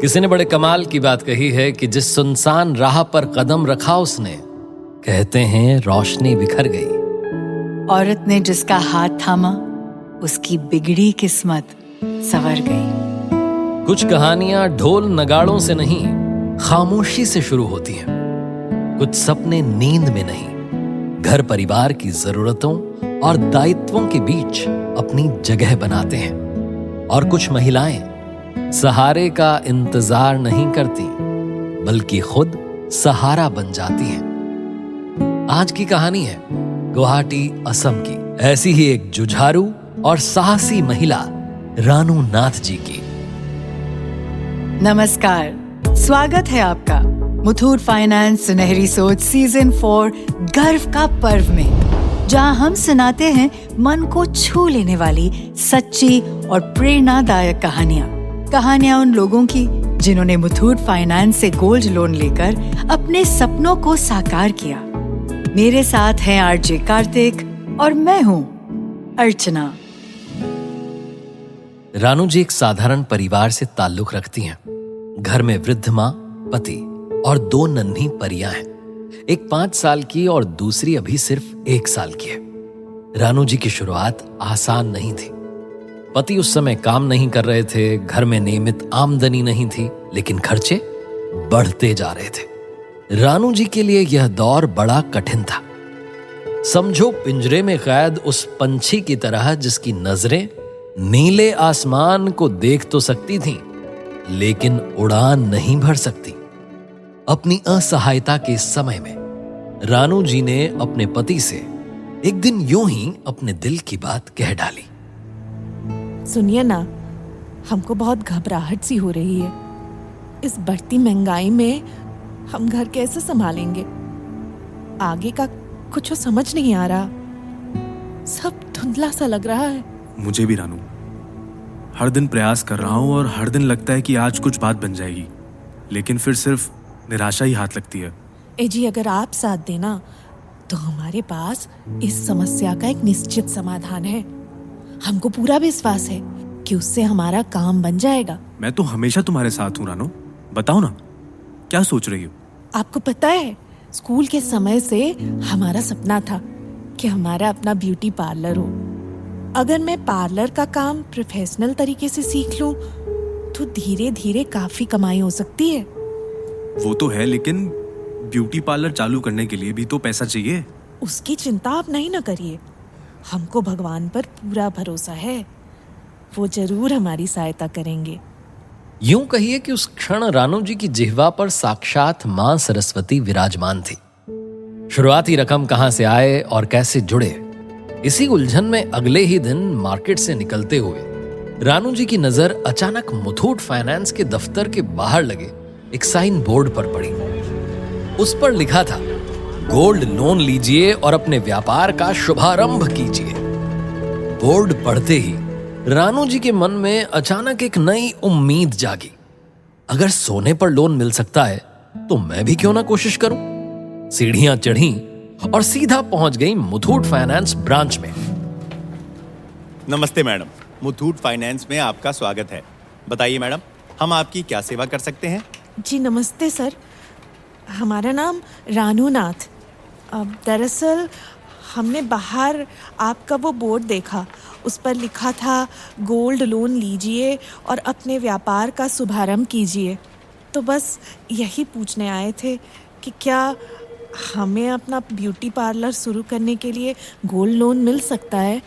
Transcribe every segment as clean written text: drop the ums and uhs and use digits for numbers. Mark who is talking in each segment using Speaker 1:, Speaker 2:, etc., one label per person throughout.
Speaker 1: किसी ने बड़े कमाल की बात कही है कि जिस सुनसान राह पर कदम रखा उसने, कहते हैं रोशनी बिखर गई।
Speaker 2: औरत ने जिसका हाथ थामा, उसकी बिगड़ी किस्मत संवर गई।
Speaker 1: कुछ कहानियां ढोल नगाड़ों से नहीं, खामोशी से शुरू होती हैं। कुछ सपने नींद में नहीं, घर परिवार की जरूरतों और दायित्वों के बीच अपनी जगह बनाते हैं। और कुछ महिलाएं सहारे का इंतजार नहीं करती, बल्कि खुद सहारा बन जाती हैं। आज की कहानी है गुवाहाटी, असम की ऐसी ही एक जुझारू और साहसी महिला रानू नाथ जी की।
Speaker 2: नमस्कार, स्वागत है आपका मुथूट फाइनेंस सुनहरी सोच सीजन 4 गर्व का पर्व में, जहां हम सुनाते हैं मन को छू लेने वाली सच्ची और प्रेरणादायक कहानियां उन लोगों की जिन्होंने मुथूट फाइनेंस से गोल्ड लोन लेकर अपने सपनों को साकार किया। मेरे साथ हैं आरजे कार्तिक और मैं हूं अर्चना।
Speaker 1: रानू जी एक साधारण परिवार से ताल्लुक रखती हैं। घर में वृद्ध माँ, पति और 2 नन्ही परियां हैं। एक 5 साल की और दूसरी अभी सिर्फ 1 साल की है। रानू जी की शुरुआत आसान नहीं थी। पति उस समय काम नहीं कर रहे थे, घर में नियमित आमदनी नहीं थी, लेकिन खर्चे बढ़ते जा रहे थे। रानू जी के लिए यह दौर बड़ा कठिन था। समझो पिंजरे में कैद उस पंछी की तरह जिसकी नजरें नीले आसमान को देख तो सकती थीं, लेकिन उड़ान नहीं भर सकती। अपनी असहायता के समय में रानू जी ने अपने पति से एक दिन यूं ही अपने दिल की बात कह डाली।
Speaker 3: सुनिए ना, हमको बहुत घबराहट सी हो रही है। इस बढ़ती महंगाई में हम घर कैसे संभालेंगे? आगे का कुछ समझ नहीं आ रहा, सब धुंधला सा लग रहा है।
Speaker 4: मुझे भी रानू, हर दिन प्रयास कर रहा हूँ और हर दिन लगता है कि आज कुछ बात बन जाएगी, लेकिन फिर सिर्फ निराशा ही हाथ लगती है।
Speaker 3: जी, अगर आप साथ देना तो हमारे पास इस समस्या का एक निश्चित समाधान है। हमको पूरा विश्वास है कि उससे हमारा काम बन जाएगा।
Speaker 4: मैं तो हमेशा तुम्हारे साथ हूँ रानू, बताओ ना क्या सोच रही हो?
Speaker 3: आपको पता है, स्कूल के समय से हमारा सपना था कि हमारा अपना ब्यूटी पार्लर हो। अगर मैं पार्लर का काम प्रोफेशनल तरीके से सीख लूं तो धीरे धीरे काफी कमाई हो सकती है।
Speaker 4: वो तो है, लेकिन ब्यूटी पार्लर चालू करने के लिए भी तो पैसा चाहिए।
Speaker 3: उसकी चिंता आप नहीं ना करिए, हमको भगवान पर पूरा भरोसा है, वो जरूर हमारी सहायता करेंगे।
Speaker 1: यूं कहिए कि उस क्षण रानू जी की जिह्वा पर साक्षात मां सरस्वती विराजमान थी। शुरुआती रकम कहां से आए और कैसे जुड़े, इसी उलझन में अगले ही दिन मार्केट से निकलते हुए रानू जी की नजर अचानक मुथूट फाइनेंस के दफ्तर के बाहर लगे एक साइन बोर्ड पर पड़ी। उस पर लिखा था, गोल्ड लोन लीजिए और अपने व्यापार का शुभारंभ कीजिए। बोर्ड पढ़ते ही रानू जी के मन में अचानक एक नई उम्मीद जागी। अगर सोने पर लोन मिल सकता है तो मैं भी क्यों ना कोशिश करूं। सीढ़ियां चढ़ी और सीधा पहुंच गई मुथूट फाइनेंस ब्रांच में।
Speaker 5: नमस्ते मैडम, मुथूट फाइनेंस में आपका स्वागत है। बताइए मैडम, हम आपकी क्या सेवा कर सकते हैं?
Speaker 3: जी नमस्ते सर, हमारा नाम रानू नाथ। दरअसल हमने बाहर आपका वो बोर्ड देखा, उस पर लिखा था गोल्ड लोन लीजिए और अपने व्यापार का शुभारंभ कीजिए। तो बस यही पूछने आए थे कि क्या हमें अपना ब्यूटी पार्लर शुरू करने के लिए गोल्ड लोन मिल सकता है?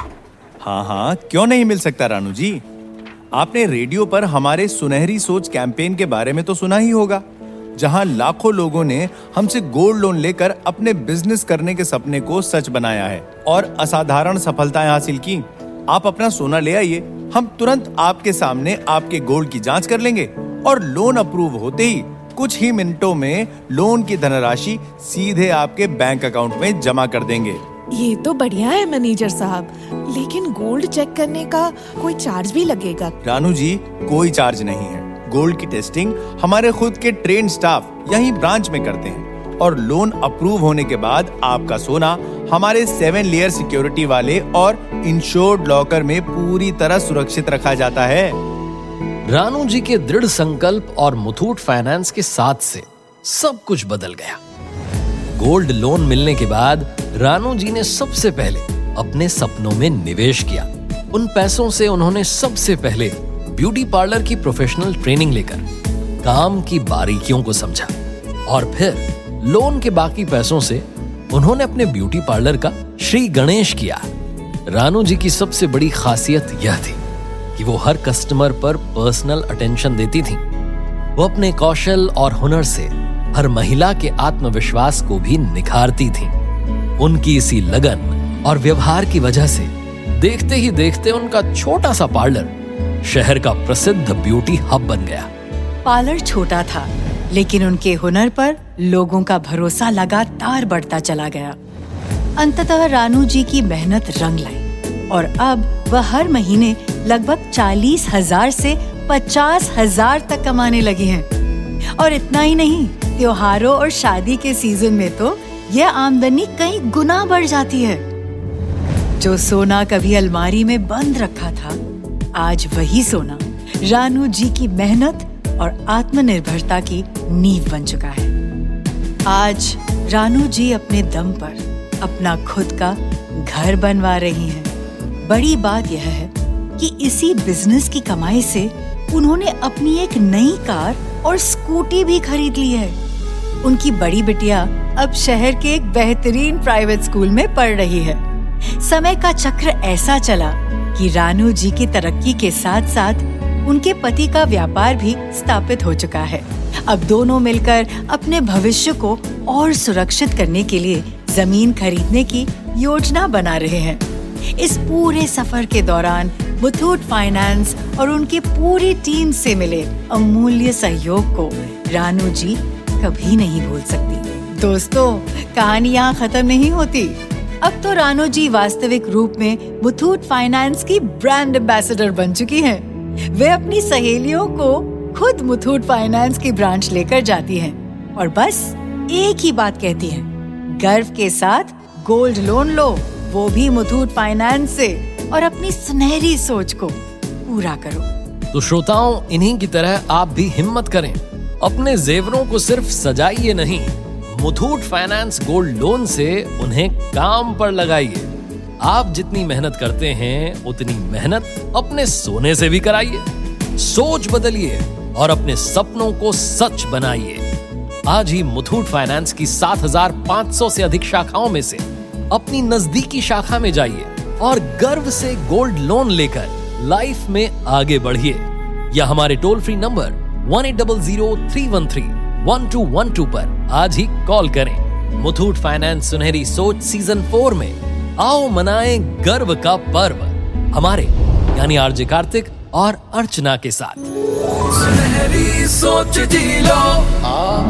Speaker 5: हाँ, क्यों नहीं मिल सकता रानू जी। आपने रेडियो पर हमारे सुनहरी सोच कैंपेन के बारे में तो सुना ही होगा, जहां लाखों लोगों ने हमसे गोल्ड लोन लेकर अपने बिजनेस करने के सपने को सच बनाया है और असाधारण सफलताएं हासिल की। आप अपना सोना ले आइए, हम तुरंत आपके सामने आपके गोल्ड की जांच कर लेंगे और लोन अप्रूव होते ही कुछ ही मिनटों में लोन की धनराशि सीधे आपके बैंक अकाउंट में जमा कर देंगे।
Speaker 3: ये तो बढ़िया है मैनेजर साहब, लेकिन गोल्ड चेक करने का कोई चार्ज भी लगेगा?
Speaker 5: रानू जी, कोई चार्ज नहीं है। गोल्ड की टेस्टिंग हमारे खुद के ट्रेन स्टाफ यहीं ब्रांच में करते हैं और लोन अप्रूव होने के बाद आपका सोना हमारे 7 लेयर सिक्योरिटी वाले और इंश्योर्ड लॉकर में पूरी तरह सुरक्षित रखा जाता है।
Speaker 1: रानू जी के दृढ़ संकल्प और मुथूट फाइनेंस के साथ से सब कुछ बदल गया। गोल्ड लोन मिलने के बाद रानू जी ने सबसे पहले अपने सपनों में निवेश किया। उन पैसों से उन्होंने सबसे पहले ब्यूटी पार्लर की प्रोफेशनल ट्रेनिंग लेकर काम की बारीकियों को समझा और फिर लोन के बाकी पैसों से उन्होंने अपने ब्यूटी पार्लर का श्री गणेश किया। रानू जी की सबसे बड़ी खासियत यह थी कि वो हर कस्टमर पर पर्सनल अटेंशन देती थी। वो अपने कौशल और हुनर से हर महिला के आत्मविश्वास को भी निखारती थी। उनकी इसी लगन और व्यवहार की वजह से देखते ही देखते उनका छोटा सा पार्लर शहर का प्रसिद्ध ब्यूटी हब बन गया।
Speaker 2: पार्लर छोटा था, लेकिन उनके हुनर पर लोगों का भरोसा लगातार बढ़ता चला गया। अंततः रानू जी की मेहनत रंग लाई और अब वह हर महीने लगभग 40,000 से 50,000 तक कमाने लगी हैं। और इतना ही नहीं, त्योहारों और शादी के सीजन में तो यह आमदनी कई गुना बढ़ जाती है। जो सोना कभी अलमारी में बंद रखा था, आज वही सोना रानू जी की मेहनत और आत्मनिर्भरता की नींव बन चुका है। आज रानू जी अपने दम पर अपना खुद का घर बनवा रही हैं। बड़ी बात यह है कि इसी बिजनेस की कमाई से उन्होंने अपनी एक नई कार और स्कूटी भी खरीद ली है। उनकी बड़ी बिटिया अब शहर के एक बेहतरीन प्राइवेट स्कूल में पढ़ रही है। समय का चक्र ऐसा चला कि रानू जी की तरक्की के साथ साथ उनके पति का व्यापार भी स्थापित हो चुका है। अब दोनों मिलकर अपने भविष्य को और सुरक्षित करने के लिए जमीन खरीदने की योजना बना रहे हैं। इस पूरे सफर के दौरान मुथूट फाइनेंस और उनकी पूरी टीम से मिले अमूल्य सहयोग को रानू जी कभी नहीं भूल सकती। दोस्तों, कहानी यहाँ खत्म नहीं होती। अब तो रानू जी वास्तविक रूप में मुथूट फाइनेंस की ब्रांड एम्बेसडर बन चुकी हैं। वे अपनी सहेलियों को खुद मुथूट फाइनेंस की ब्रांच लेकर जाती हैं और बस एक ही बात कहती हैं, गर्व के साथ गोल्ड लोन लो, वो भी मुथूट फाइनेंस से, और अपनी सुनहरी सोच को पूरा करो।
Speaker 1: तो श्रोताओं, इन्हीं की तरह आप भी हिम्मत करें। अपने जेवरों को सिर्फ सजाइए नहीं, मुथूट फाइनेंस गोल्ड लोन से उन्हें काम पर लगाइए। आप जितनी मेहनत करते हैं उतनी मेहनत अपने सोने से भी कराइए। सोच बदलिए और अपने सपनों को सच बनाइए। आज ही मुथूट फाइनेंस की 7,500 से अधिक शाखाओं में से अपनी नजदीकी शाखा में जाइए और गर्व से गोल्ड लोन लेकर लाइफ में आगे बढ़िए। या हमारे टोल फ्री नंबर 1800-313-1212 पर आज ही कॉल करें। मुथूट फाइनेंस सुनहरी सोच सीजन 4 में आओ मनाएं गर्व का पर्व, हमारे यानी आरजे कार्तिक और अर्चना के साथ।
Speaker 6: सुनहरी सोच जी लो, आप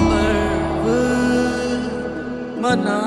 Speaker 6: पर्व मना